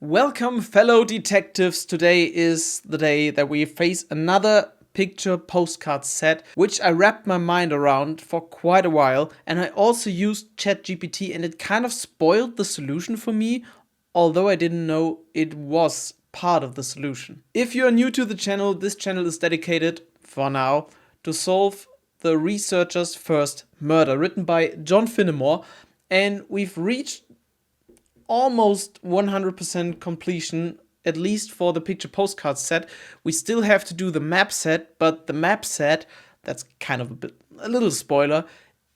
Welcome, fellow detectives. Today is the day that we face another picture postcard set, which I wrapped my mind around for quite a while, and I also used ChatGPT, and it kind of spoiled the solution for me, although I didn't know it was part of the solution. If you're new to the channel, this channel is dedicated, for now, to solve the researcher's first murder, written by John Finnemore, and we've reached almost 100% completion, at least for the picture postcard set. We still have to do the map set, but the map set, that's kind of a little spoiler,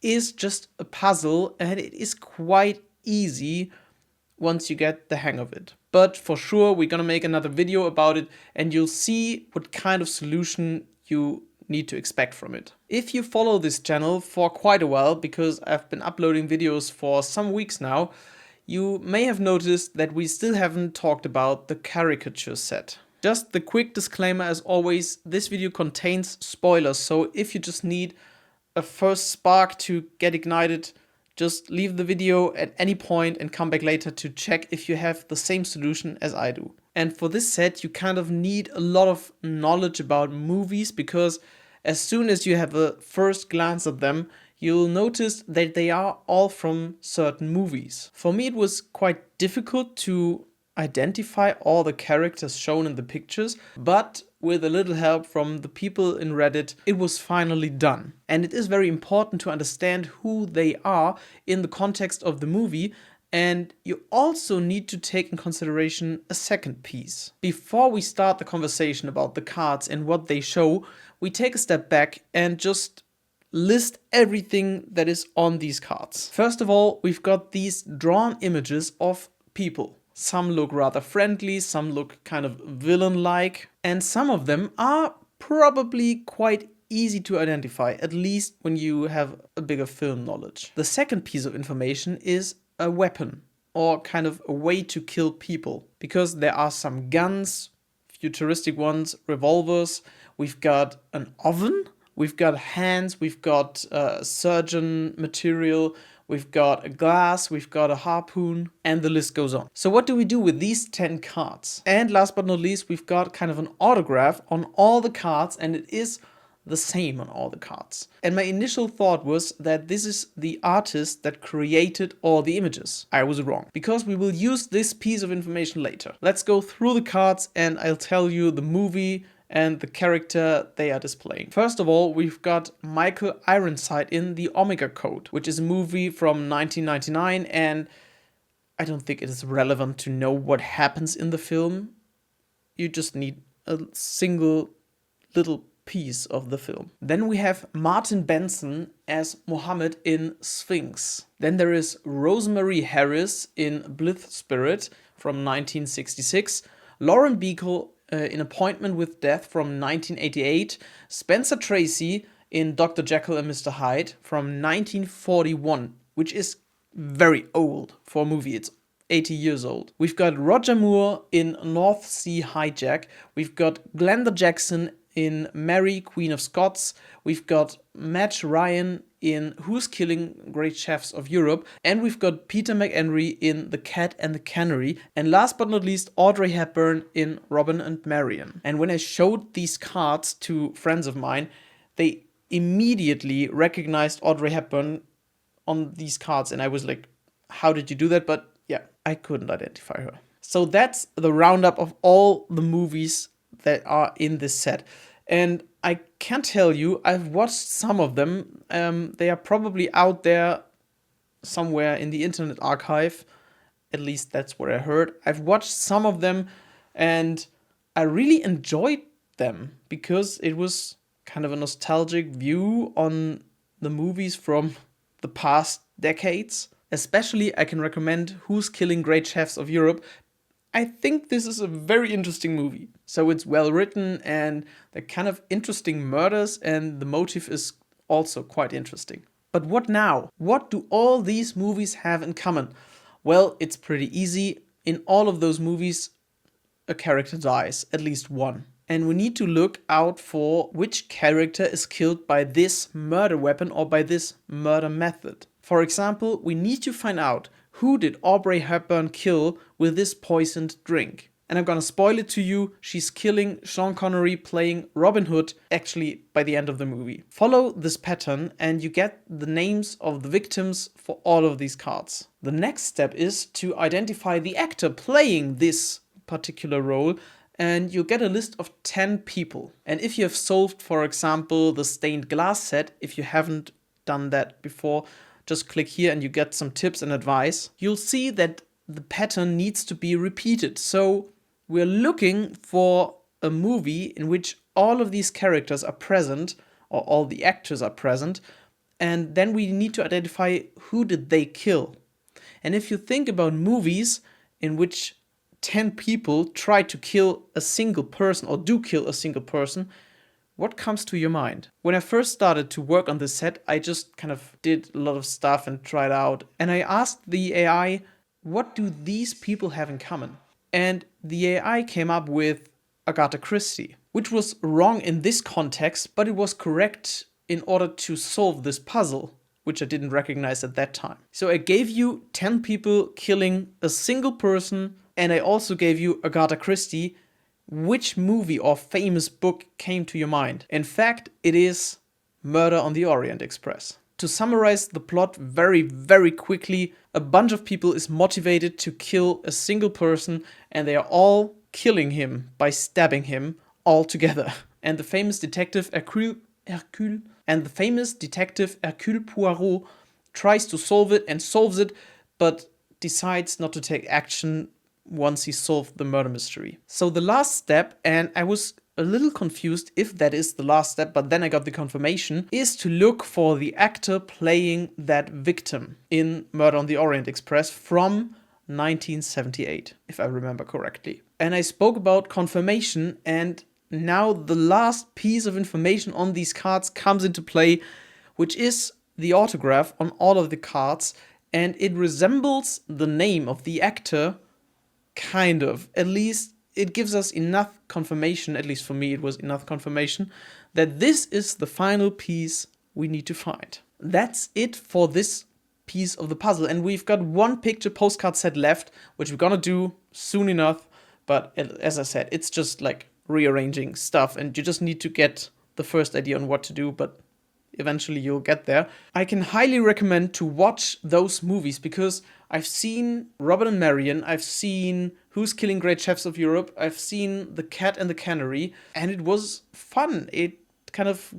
is just a puzzle, and it is quite easy once you get the hang of it. But for sure, we're gonna make another video about it, and you'll see what kind of solution you need to expect from it. If you follow this channel for quite a while, because I've been uploading videos for some weeks now, you may have noticed that we still haven't talked about the Caricatures set. Just the quick disclaimer, as always, this video contains spoilers, so if you just need a first spark to get ignited, just leave the video at any point and come back later to check if you have the same solution as I do. And for this set, you kind of need a lot of knowledge about movies, because as soon as you have a first glance at them, you'll notice that they are all from certain movies. For me, it was quite difficult to identify all the characters shown in the pictures, but with a little help from the people in Reddit, it was finally done. And it is very important to understand who they are in the context of the movie, and you also need to take in consideration a second piece. Before we start the conversation about the cards and what they show, we take a step back and just list everything that is on these cards. First of all, we've got these drawn images of people. Some look rather friendly, some look kind of villain-like, and some of them are probably quite easy to identify, at least when you have a bigger film knowledge. The second piece of information is a weapon, or kind of a way to kill people, because there are some guns, futuristic ones, revolvers, we've got an oven, we've got hands, we've got surgeon material, we've got a glass, we've got a harpoon, and the list goes on. So what do we do with these 10 cards? And last but not least, we've got kind of an autograph on all the cards, and it is the same on all the cards. And my initial thought was that this is the artist that created all the images. I was wrong, because we will use this piece of information later. Let's go through the cards and I'll tell you the movie and the character they are displaying. First of all, we've got Michael Ironside in The Omega Code, which is a movie from 1999, and I don't think it is relevant to know what happens in the film. You just need a single little piece of the film. Then we have Martin Benson as Mohammed in Sphinx. Then there is Rosemary Harris in Blithe Spirit from 1966, Lauren Bacall in Appointment with Death from 1988, Spencer Tracy in Dr. Jekyll and Mr. Hyde from 1941, which is very old for a movie. It's 80 years old. We've got Roger Moore in North Sea Hijack. We've got Glenda Jackson in Mary, Queen of Scots. We've got Matt Ryan in Who's Killing Great Chefs of Europe, and we've got Peter McHenry in The Cat and the Canary, and last but not least, Audrey Hepburn in Robin and Marian. And when I showed these cards to friends of mine, they immediately recognized Audrey Hepburn on these cards, and I was like, how did you do that? But yeah, I couldn't identify her. So that's the roundup of all the movies that are in this set. And I can tell you, I've watched some of them. They are probably out there somewhere in the Internet Archive. At least that's what I heard. I've watched some of them and I really enjoyed them because it was kind of a nostalgic view on the movies from the past decades. Especially, I can recommend Who's Killing Great Chefs of Europe. I think this is a very interesting movie. So it's well written and they're kind of interesting murders, and the motive is also quite interesting. But what now? What do all these movies have in common? Well, it's pretty easy. In all of those movies, a character dies, at least one. And we need to look out for which character is killed by this murder weapon or by this murder method. For example, we need to find out who did Aubrey Hepburn kill with this poisoned drink? And I'm gonna spoil it to you, she's killing Sean Connery playing Robin Hood, actually by the end of the movie. Follow this pattern and you get the names of the victims for all of these cards. The next step is to identify the actor playing this particular role, and you'll get a list of 10 people. And if you have solved, for example, the stained glass set, if you haven't done that before, just click here and you get some tips and advice. You'll see that the pattern needs to be repeated. So we're looking for a movie in which all of these characters are present, or all the actors are present, and then we need to identify who did they kill. And if you think about movies in which 10 people try to kill a single person or do kill a single person, what comes to your mind? When I first started to work on this set, I just kind of did a lot of stuff and tried out. And I asked the AI, what do these people have in common? And the AI came up with Agatha Christie, which was wrong in this context, but it was correct in order to solve this puzzle, which I didn't recognize at that time. So I gave you 10 people killing a single person, and I also gave you Agatha Christie. Which movie or famous book came to your mind? In fact, it is Murder on the Orient Express. To summarize the plot very, very quickly, a bunch of people is motivated to kill a single person, and they are all killing him by stabbing him all together. And the famous detective Hercule Poirot tries to solve it and solves it, but decides not to take action once he solved the murder mystery. So the last step, and I was a little confused if that is the last step, but then I got the confirmation, is to look for the actor playing that victim in Murder on the Orient Express from 1978, if I remember correctly. And I spoke about confirmation, and now the last piece of information on these cards comes into play, which is the autograph on all of the cards, and it resembles the name of the actor, kind of. At least it gives us enough confirmation, at least for me it was enough confirmation, that this is the final piece we need to find. That's it for this piece of the puzzle, and we've got one picture postcard set left, which we're gonna do soon enough, but as I said, it's just like rearranging stuff, and you just need to get the first idea on what to do, but eventually you'll get there. I can highly recommend to watch those movies, because I've seen Robert and Marion, I've seen Who's Killing Great Chefs of Europe, I've seen The Cat and the Canary, and it was fun. It kind of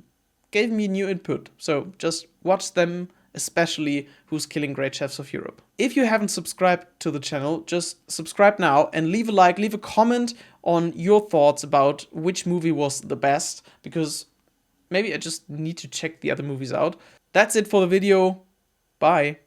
gave me new input. So just watch them, especially Who's Killing Great Chefs of Europe. If you haven't subscribed to the channel, just subscribe now and leave a like, leave a comment on your thoughts about which movie was the best, because maybe I just need to check the other movies out. That's it for the video. Bye.